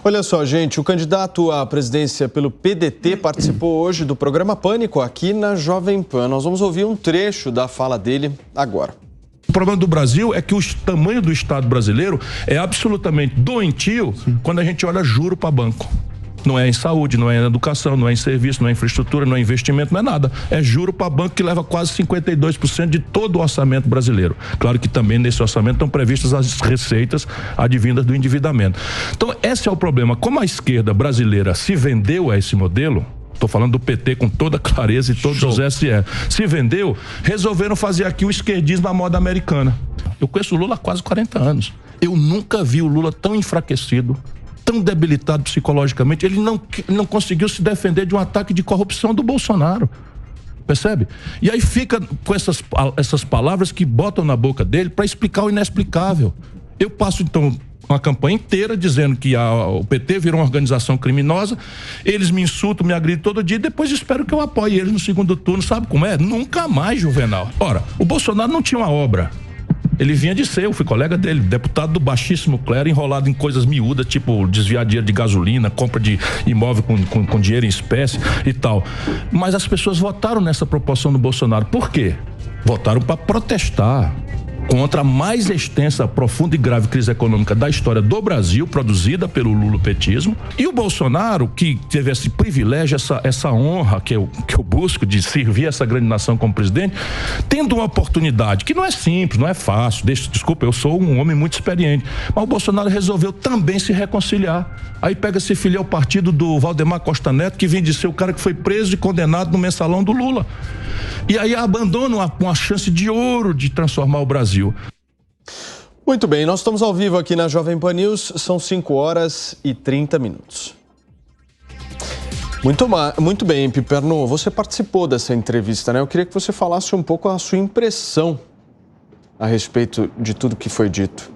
Olha só, gente, o candidato à presidência pelo PDT participou hoje do programa Pânico aqui na Jovem Pan. Nós vamos ouvir um trecho da fala dele agora. O problema do Brasil é que o tamanho do Estado brasileiro é absolutamente doentio quando a gente olha juro para banco. Não é em saúde, não é em educação, não é em serviço, não é em infraestrutura, não é em investimento, não é nada. É juro para banco que leva quase 52% de todo o orçamento brasileiro. Claro que também nesse orçamento estão previstas as receitas advindas do endividamento. Então, esse é o problema. Como a esquerda brasileira se vendeu a esse modelo, estou falando do PT com toda clareza e todos os SE, se vendeu, resolveram fazer aqui o esquerdismo à moda americana. Eu conheço o Lula há quase 40 anos. Eu nunca vi o Lula tão enfraquecido, tão debilitado psicologicamente. Ele não conseguiu se defender de um ataque de corrupção do Bolsonaro. Percebe? E aí fica com essas palavras que botam na boca dele para explicar o inexplicável. Eu passo, então, uma campanha inteira dizendo que o PT virou uma organização criminosa, eles me insultam, me agridem todo dia, e depois espero que eu apoie eles no segundo turno. Sabe como é? Nunca mais, Juvenal. Ora, o Bolsonaro não tinha uma obra. Ele vinha de ser, eu fui colega dele, deputado do baixíssimo clero, enrolado em coisas miúdas, tipo desviar dinheiro de gasolina, compra de imóvel com dinheiro em espécie e tal. Mas as pessoas votaram nessa proporção do Bolsonaro. Por quê? Votaram para protestar contra a mais extensa, profunda e grave crise econômica da história do Brasil, produzida pelo lulopetismo. E o Bolsonaro, que teve esse privilégio, essa honra que eu busco de servir essa grande nação como presidente, tendo uma oportunidade, que não é simples, não é fácil, desculpa, eu sou um homem muito experiente, mas o Bolsonaro resolveu também se reconciliar. Aí pega esse filial partido do Valdemar Costa Neto, que vem de ser o cara que foi preso e condenado no mensalão do Lula. E aí abandona uma chance de ouro de transformar o Brasil. Muito bem, nós estamos ao vivo aqui na Jovem Pan News, são 5h30. Muito bem, Piperno, você participou dessa entrevista, né? Eu queria que você falasse um pouco a sua impressão a respeito de tudo que foi dito.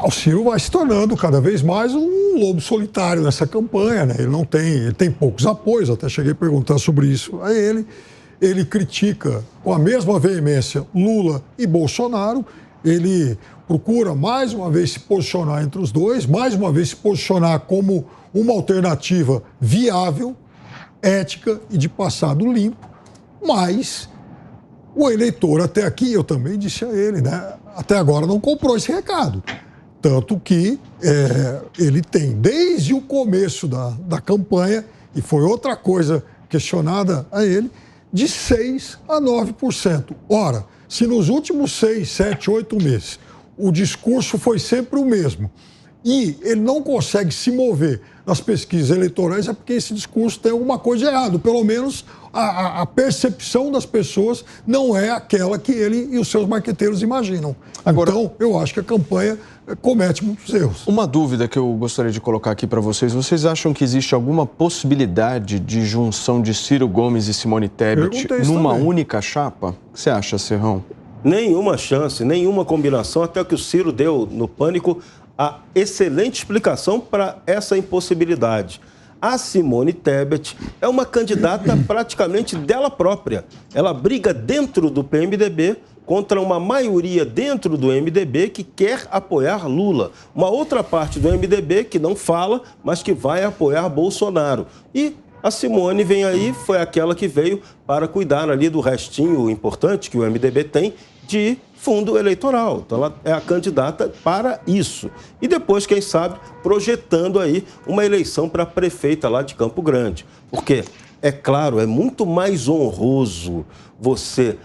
O Ciro vai se tornando cada vez mais um lobo solitário nessa campanha, né? Ele tem poucos apoios, até cheguei a perguntar sobre isso a ele. Ele critica com a mesma veemência Lula e Bolsonaro. Ele procura mais uma vez se posicionar entre os dois, mais uma vez se posicionar como uma alternativa viável, ética e de passado limpo. Mas o eleitor até aqui, eu também disse a ele, né? Até agora não comprou esse recado. Tanto que ele tem, desde o começo da campanha, e foi outra coisa questionada a ele, de 6% a 9%. Ora, se nos últimos 6, 7, 8 meses o discurso foi sempre o mesmo e ele não consegue se mover nas pesquisas eleitorais, é porque esse discurso tem alguma coisa de errado. Pelo menos a percepção das pessoas não é aquela que ele e os seus marqueteiros imaginam. Agora, então, eu acho que a campanha comete muitos erros. Uma dúvida que eu gostaria de colocar aqui para vocês. Vocês acham que existe alguma possibilidade de junção de Ciro Gomes e Simone Tebet numa única chapa? O que você acha, Serrão? Nenhuma chance, nenhuma combinação, até que o Ciro deu no Pânico a excelente explicação para essa impossibilidade. A Simone Tebet é uma candidata praticamente dela própria. Ela briga dentro do PMDB contra uma maioria dentro do MDB que quer apoiar Lula. Uma outra parte do MDB que não fala, mas que vai apoiar Bolsonaro. E a Simone vem aí, foi aquela que veio para cuidar ali do restinho importante que o MDB tem de fundo eleitoral. Então ela é a candidata para isso. E depois, quem sabe, projetando aí uma eleição para prefeita lá de Campo Grande. Porque, é claro, é muito mais honroso você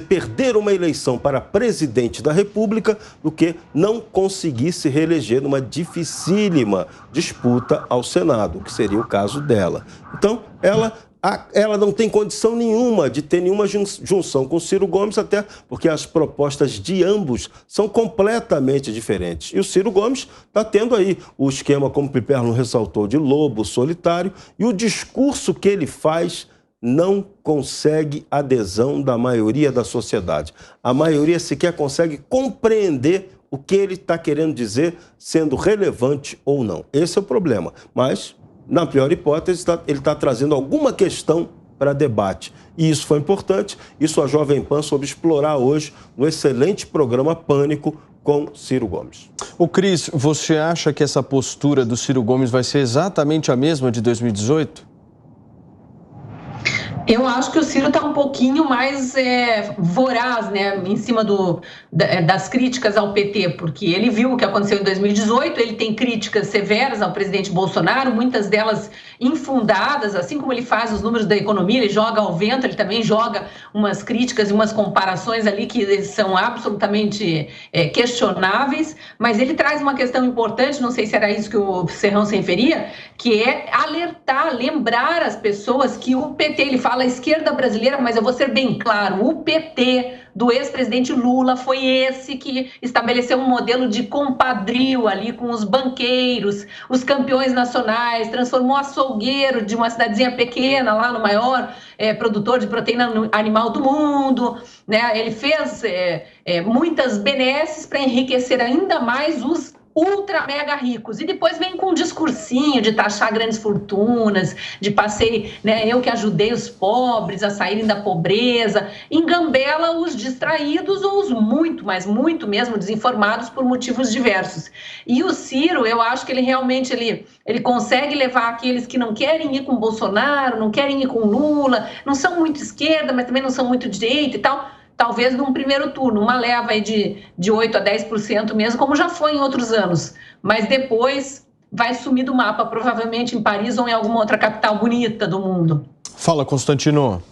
perder uma eleição para presidente da República do que não conseguir se reeleger numa dificílima disputa ao Senado, que seria o caso dela. Então, ela não tem condição nenhuma de ter nenhuma junção com Ciro Gomes, até porque as propostas de ambos são completamente diferentes. E o Ciro Gomes está tendo aí o esquema, como o Piperno ressaltou, de lobo solitário, e o discurso que ele faz não consegue adesão da maioria da sociedade. A maioria sequer consegue compreender o que ele está querendo dizer, sendo relevante ou não. Esse é o problema. Mas, na pior hipótese, ele está trazendo alguma questão para debate. E isso foi importante. Isso a Jovem Pan soube explorar hoje no excelente programa Pânico com Ciro Gomes. O Cris, você acha que essa postura do Ciro Gomes vai ser exatamente a mesma de 2018? Eu acho que o Ciro está um pouquinho mais voraz, né, em cima das críticas ao PT, porque ele viu o que aconteceu em 2018, ele tem críticas severas ao presidente Bolsonaro, muitas delas infundadas, assim como ele faz os números da economia, ele joga ao vento, ele também joga umas críticas e umas comparações ali que são absolutamente questionáveis, mas ele traz uma questão importante, não sei se era isso que o Serrão se referia, que é alertar, lembrar as pessoas que o PT, ele fala a esquerda brasileira, mas eu vou ser bem claro, o PT do ex-presidente Lula foi esse que estabeleceu um modelo de compadrio ali com os banqueiros, os campeões nacionais, transformou açougueiro de uma cidadezinha pequena lá no maior produtor de proteína animal do mundo, né? Ele fez muitas benesses para enriquecer ainda mais os ultra mega ricos, e depois vem com um discursinho de taxar grandes fortunas, de passei, né, eu que ajudei os pobres a saírem da pobreza, engambela os distraídos ou os muito, mas muito mesmo desinformados por motivos diversos. E o Ciro, eu acho que ele realmente ele consegue levar aqueles que não querem ir com Bolsonaro, não querem ir com Lula, não são muito esquerda, mas também não são muito direita e tal, talvez num primeiro turno, uma leva aí de 8% a 10% mesmo, como já foi em outros anos. Mas depois vai sumir do mapa, provavelmente em Paris ou em alguma outra capital bonita do mundo. Fala, Constantino.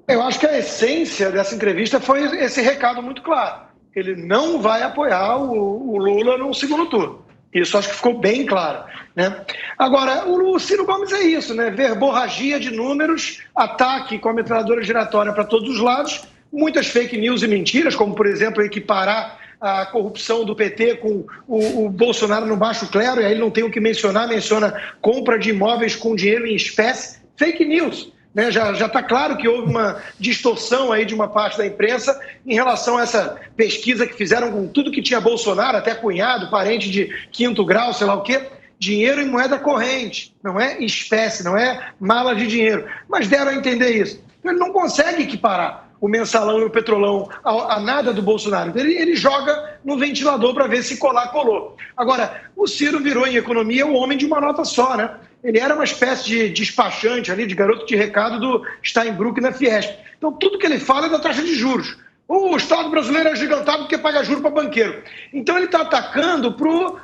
Eu acho que a essência dessa entrevista foi esse recado muito claro. Ele não vai apoiar o Lula no segundo turno. Isso acho que ficou bem claro, né? Agora, o Ciro Gomes é isso, né? Verborragia de números, ataque com a metralhadora giratória para todos os lados, muitas fake news e mentiras, como, por exemplo, equiparar a corrupção do PT com o Bolsonaro no baixo clero, e aí ele não tem o que mencionar, menciona compra de imóveis com dinheiro em espécie. Fake news, né? Já está claro que houve uma distorção aí de uma parte da imprensa em relação a essa pesquisa que fizeram com tudo que tinha Bolsonaro, até cunhado, parente de quinto grau, sei lá o quê, dinheiro em moeda corrente, não é espécie, não é mala de dinheiro. Mas deram a entender isso. Ele não consegue equiparar o mensalão e o petrolão a nada do Bolsonaro. Ele joga no ventilador para ver se colar, colou. Agora, o Ciro virou em economia o homem de uma nota só, né? Ele era uma espécie de despachante ali, de garoto de recado do Steinbrück na Fiesp. Então, tudo que ele fala é da taxa de juros. O Estado brasileiro é gigantado porque paga juros para banqueiro. Então, ele está atacando para o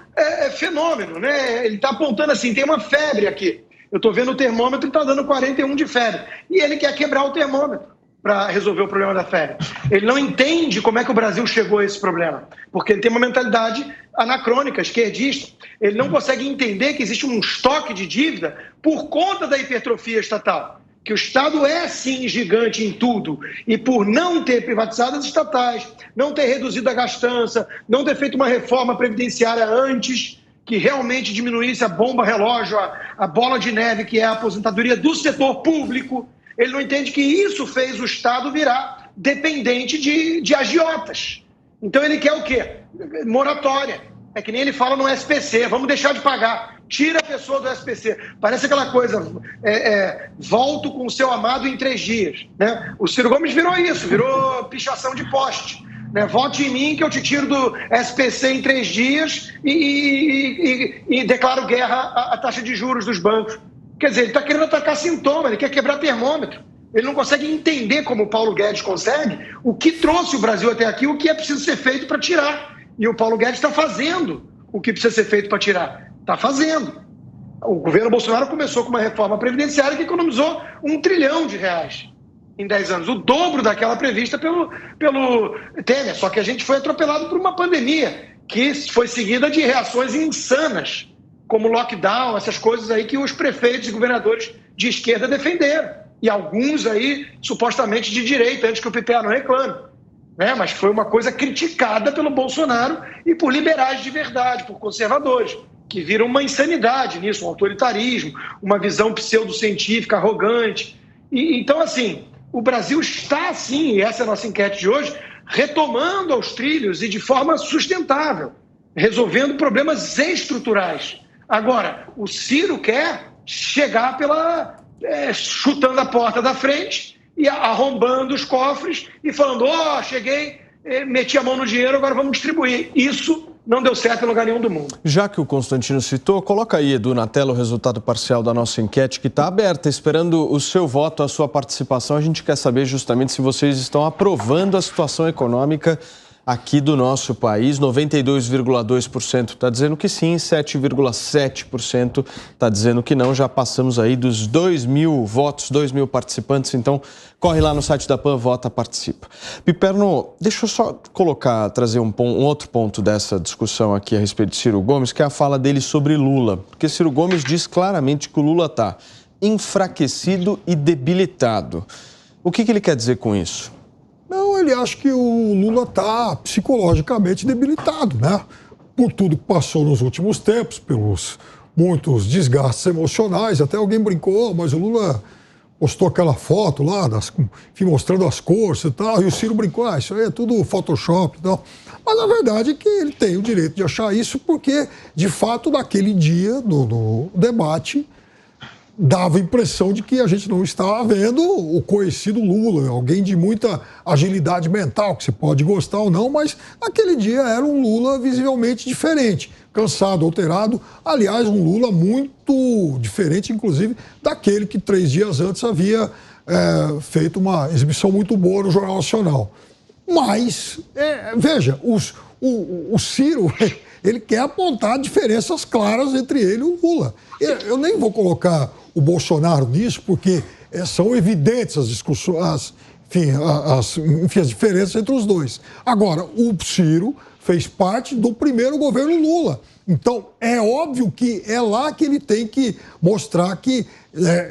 fenômeno, né? Ele está apontando assim, tem uma febre aqui. Eu estou vendo o termômetro e está dando 41 de febre. E ele quer quebrar o termômetro para resolver o problema da febre. Ele não entende como é que o Brasil chegou a esse problema, porque ele tem uma mentalidade anacrônica, esquerdista. Ele não consegue entender que existe um estoque de dívida por conta da hipertrofia estatal, que o Estado é, sim, gigante em tudo, e por não ter privatizado as estatais, não ter reduzido a gastança, não ter feito uma reforma previdenciária antes, que realmente diminuísse a bomba relógio, a bola de neve, que é a aposentadoria do setor público. Ele não entende que isso fez o Estado virar dependente de agiotas. Então ele quer o quê? Moratória. É que nem ele fala no SPC, vamos deixar de pagar. Tira a pessoa do SPC. Parece aquela coisa, volto com o seu amado em 3 dias. Né? O Ciro Gomes virou isso, virou pichação de poste. Né? Vote em mim que eu te tiro do SPC em 3 dias e declaro guerra à taxa de juros dos bancos. Quer dizer, ele está querendo atacar sintoma, ele quer quebrar termômetro. Ele não consegue entender, como o Paulo Guedes consegue, o que trouxe o Brasil até aqui, o que é preciso ser feito para tirar. E o Paulo Guedes está fazendo o que precisa ser feito para tirar. Está fazendo. O governo Bolsonaro começou com uma reforma previdenciária que economizou R$1 trilhão em 10 anos. O dobro daquela prevista pelo Temer. Só que a gente foi atropelado por uma pandemia que foi seguida de reações insanas, como lockdown, essas coisas aí que os prefeitos e governadores de esquerda defenderam. E alguns aí, supostamente de direita, antes que o PPA não reclame. Né? Mas foi uma coisa criticada pelo Bolsonaro e por liberais de verdade, por conservadores, que viram uma insanidade nisso, um autoritarismo, uma visão pseudocientífica arrogante. Então, assim, o Brasil está, sim, e essa é a nossa enquete de hoje, retomando aos trilhos e de forma sustentável, resolvendo problemas estruturais. Agora, o Ciro quer chegar chutando a porta da frente e arrombando os cofres e falando, cheguei meti a mão no dinheiro, agora vamos distribuir. Isso não deu certo em lugar nenhum do mundo. Já que o Constantino citou, coloca aí, Edu, na tela o resultado parcial da nossa enquete, que está aberta, esperando o seu voto, a sua participação. A gente quer saber justamente se vocês estão aprovando a situação econômica aqui do nosso país. 92,2% está dizendo que sim, 7,7% está dizendo que não. Já passamos aí dos 2.000 votos, 2.000 participantes, então corre lá no site da PAN, vota, participa. Piperno, deixa eu só trazer um outro ponto dessa discussão aqui a respeito de Ciro Gomes, que é a fala dele sobre Lula. Porque Ciro Gomes diz claramente que o Lula está enfraquecido e debilitado. O que ele quer dizer com isso? Não, ele acha que o Lula está psicologicamente debilitado, né? Por tudo que passou nos últimos tempos, pelos muitos desgastes emocionais. Até alguém brincou, mas o Lula postou aquela foto lá, mostrando as cores e tal, e o Ciro brincou, isso aí é tudo Photoshop e tal. Mas a verdade é que ele tem o direito de achar isso porque, de fato, naquele dia, no debate, dava a impressão de que a gente não estava vendo o conhecido Lula, alguém de muita agilidade mental, que você pode gostar ou não, mas aquele dia era um Lula visivelmente diferente, cansado, alterado. Aliás, um Lula muito diferente, inclusive, daquele que 3 dias antes havia feito uma exibição muito boa no Jornal Nacional. Mas, veja, o Ciro, ele quer apontar diferenças claras entre ele e o Lula. Eu nem vou colocar o Bolsonaro nisso, porque são evidentes as discussões, as diferenças entre os dois. Agora, o Ciro fez parte do primeiro governo Lula. Então, é óbvio que é lá que ele tem que mostrar que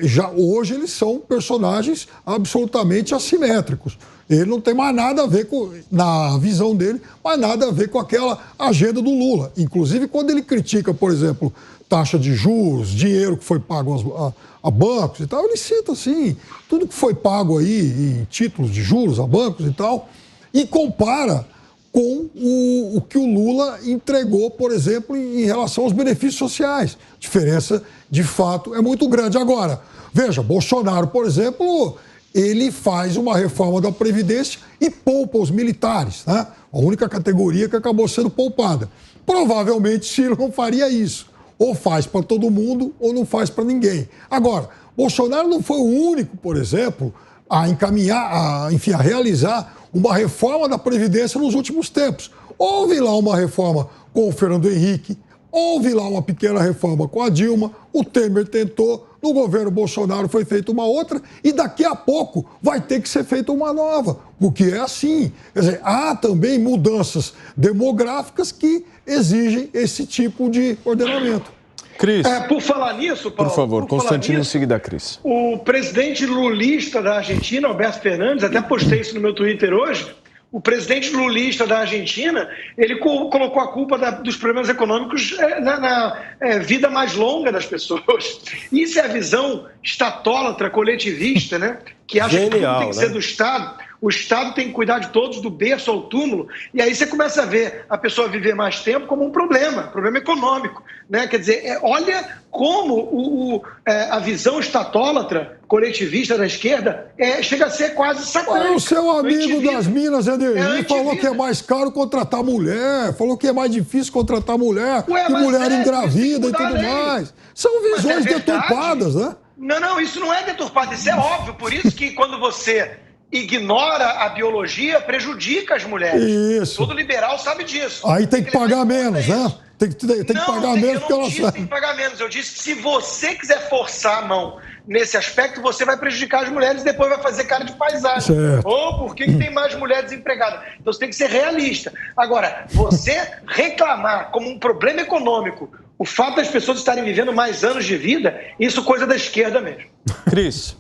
já hoje eles são personagens absolutamente assimétricos. Ele não tem mais nada a ver com, na visão dele, mais nada a ver com aquela agenda do Lula. Inclusive, quando ele critica, por exemplo, taxa de juros, dinheiro que foi pago a bancos e tal, ele cita, assim, tudo que foi pago aí em títulos de juros a bancos e tal, e compara com o que o Lula entregou, por exemplo, em relação aos benefícios sociais. A diferença, de fato, é muito grande. Agora, veja, Bolsonaro, por exemplo, ele faz uma reforma da Previdência e poupa os militares, né? A única categoria que acabou sendo poupada. Provavelmente Ciro não faria isso. Ou faz para todo mundo ou não faz para ninguém. Agora, Bolsonaro não foi o único, por exemplo, a encaminhar, a realizar uma reforma da Previdência nos últimos tempos. Houve lá uma reforma com o Fernando Henrique, houve lá uma pequena reforma com a Dilma, o Temer tentou, no governo Bolsonaro foi feita uma outra e daqui a pouco vai ter que ser feita uma nova, porque é assim. Quer dizer, há também mudanças demográficas que exigem esse tipo de ordenamento. Cris. Por falar nisso, Paulo... Por favor, Constantino em seguida, Cris. O presidente lulista da Argentina, Alberto Fernandes, até postei isso no meu Twitter hoje, o presidente lulista da Argentina, ele colocou a culpa dos problemas econômicos na vida mais longa das pessoas. Isso é a visão estatólatra, coletivista, né? Que acha que tudo tem que ser do Estado. O Estado tem que cuidar de todos, do berço ao túmulo. E aí você começa a ver a pessoa viver mais tempo como um problema econômico, né? Quer dizer, olha como a visão estatólatra, coletivista da esquerda chega a ser quase satânica. O seu amigo das Minas Energia falou que é mais caro contratar mulher, falou que é mais difícil contratar mulher, que mulher engravida e tudo mais. São visões deturpadas, né? Não, isso não é deturpado, isso é óbvio. Por isso que quando você ignora a biologia, prejudica as mulheres. Isso. Todo liberal sabe disso. Aí tem que pagar menos, né? Tem que pagar menos porque ela sabe. Eu não disse que tem que pagar menos. Eu disse que se você quiser forçar a mão nesse aspecto, você vai prejudicar as mulheres e depois vai fazer cara de paisagem. Certo. Ou por que tem mais mulheres desempregadas? Então você tem que ser realista. Agora, você reclamar como um problema econômico o fato das pessoas estarem vivendo mais anos de vida, isso é coisa da esquerda mesmo. Cris.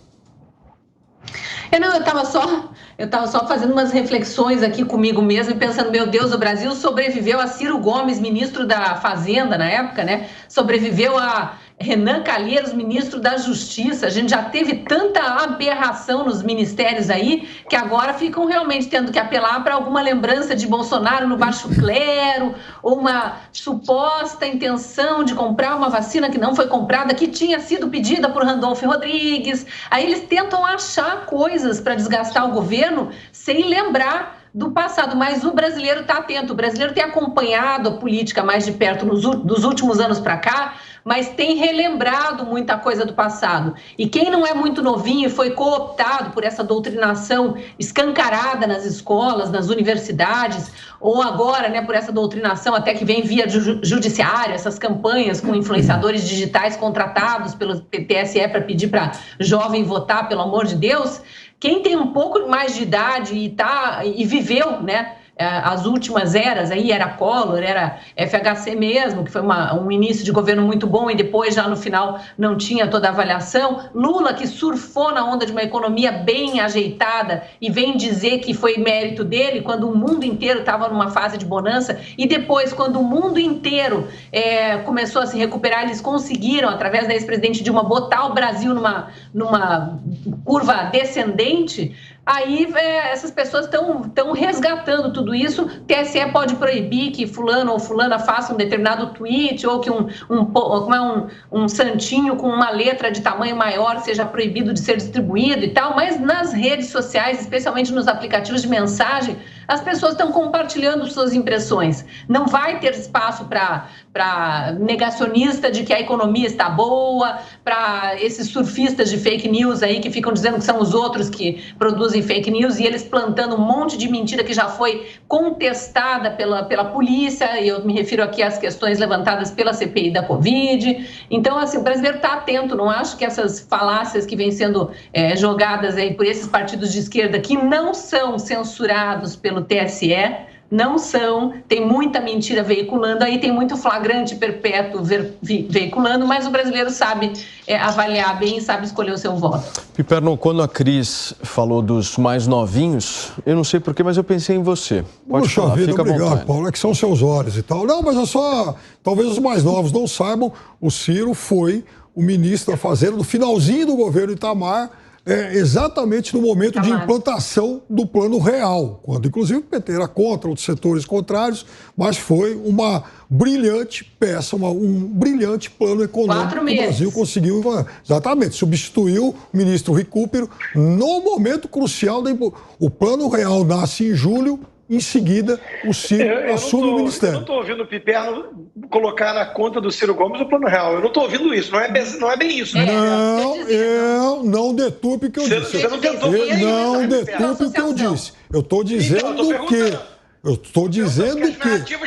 Eu estava só fazendo umas reflexões aqui comigo mesmo e pensando, meu Deus, o Brasil sobreviveu a Ciro Gomes, ministro da Fazenda na época, né? Sobreviveu a Renan Calheiros, ministro da Justiça. A gente já teve tanta aberração nos ministérios aí que agora ficam realmente tendo que apelar para alguma lembrança de Bolsonaro no baixo clero ou uma suposta intenção de comprar uma vacina que não foi comprada, que tinha sido pedida por Randolfo Rodrigues. Aí eles tentam achar coisas para desgastar o governo sem lembrar do passado, mas o brasileiro está atento, o brasileiro tem acompanhado a política mais de perto dos últimos anos para cá, mas tem relembrado muita coisa do passado. E quem não é muito novinho e foi cooptado por essa doutrinação escancarada nas escolas, nas universidades, ou agora, né, por essa doutrinação até que vem via judiciário, essas campanhas com influenciadores digitais contratados pelo TSE para pedir para jovem votar, pelo amor de Deus, quem tem um pouco mais de idade e viveu, né, as últimas eras, aí era Collor, era FHC mesmo, que foi um início de governo muito bom e depois já no final não tinha toda a avaliação. Lula, que surfou na onda de uma economia bem ajeitada e vem dizer que foi mérito dele quando o mundo inteiro estava numa fase de bonança, e depois, quando o mundo inteiro começou a se recuperar, eles conseguiram, através da ex-presidente Dilma, botar o Brasil numa curva descendente. Aí essas pessoas estão resgatando tudo isso. O TSE pode proibir que fulano ou fulana faça um determinado tweet, ou que um santinho com uma letra de tamanho maior seja proibido de ser distribuído e tal, mas nas redes sociais, especialmente nos aplicativos de mensagem, as pessoas estão compartilhando suas impressões. Não vai ter espaço para negacionista de que a economia está boa, para esses surfistas de fake news aí que ficam dizendo que são os outros que produzem fake news, e eles plantando um monte de mentira que já foi contestada pela polícia, e eu me refiro aqui às questões levantadas pela CPI da Covid. Então, assim, o brasileiro está atento, não acho que essas falácias que vêm sendo jogadas aí por esses partidos de esquerda, que não são censurados pelo TSE, não são, tem muita mentira veiculando, aí tem muito flagrante perpétuo veiculando, mas o brasileiro sabe avaliar bem e sabe escolher o seu voto. Piperno, quando a Cris falou dos mais novinhos, eu não sei porquê, mas eu pensei em você. Pode falar, vida, fica à obrigado, vontade. Paulo, é que são seus olhos e tal. Não, mas é só, talvez os mais novos não saibam, o Ciro foi o ministro da Fazenda no finalzinho do governo Itamar, exatamente no momento de implantação do Plano Real, quando inclusive o PT era contra, outros setores contrários, mas foi uma brilhante peça, um brilhante plano econômico que o Brasil conseguiu, exatamente, substituiu o ministro Recupero no momento crucial. O Plano Real nasce em julho, em seguida o Ciro assume o ministério. Eu não estou ouvindo o Piperno colocar na conta do Ciro Gomes o Plano Real. Eu não estou ouvindo isso. Não é bem isso. Eu não deturpe o que eu disse. Você não tentou não deturpe o que eu disse. Eu estou dizendo que... Eu estou dizendo que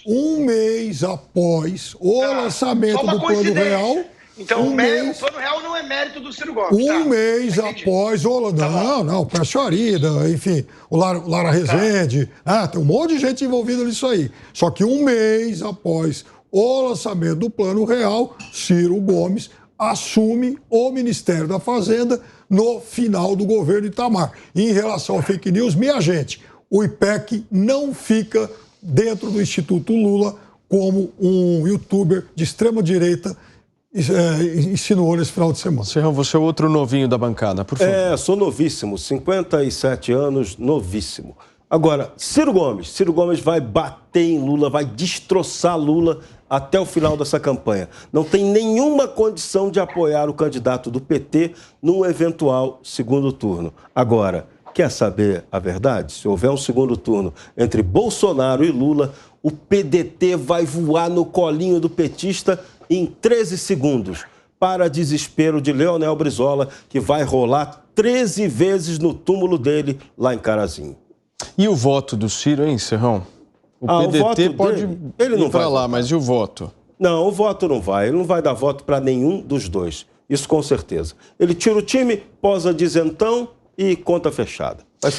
um mês após o lançamento do Plano Real... Então, o Plano Real não é mérito do Ciro Gomes. Mês após o... Não, Peixarida, enfim, o Lara Rezende. Tem um monte de gente envolvida nisso aí. Só que um mês após o lançamento do Plano Real, Ciro Gomes assume o Ministério da Fazenda no final do governo Itamar. E em relação ao fake news, minha gente, o IPEC não fica dentro do Instituto Lula como um youtuber de extrema-direita insinuou nesse final de semana. Serrão, você é o outro novinho da bancada, por favor. Sou novíssimo, 57 anos, novíssimo. Agora, Ciro Gomes vai bater em Lula, vai destroçar Lula até o final dessa campanha. Não tem nenhuma condição de apoiar o candidato do PT num eventual segundo turno. Agora, quer saber a verdade? Se houver um segundo turno entre Bolsonaro e Lula, o PDT vai voar no colinho do petista em 13 segundos, para desespero de Leonel Brizola, que vai rolar 13 vezes no túmulo dele lá em Carazinho. E o voto do Ciro, hein, Serrão? O PDT pode ele não vai lá, mas e o voto? Não, o voto não vai. Ele não vai dar voto para nenhum dos dois. Isso com certeza. Ele tira o time, posa de isentão e conta fechada. Vai ser.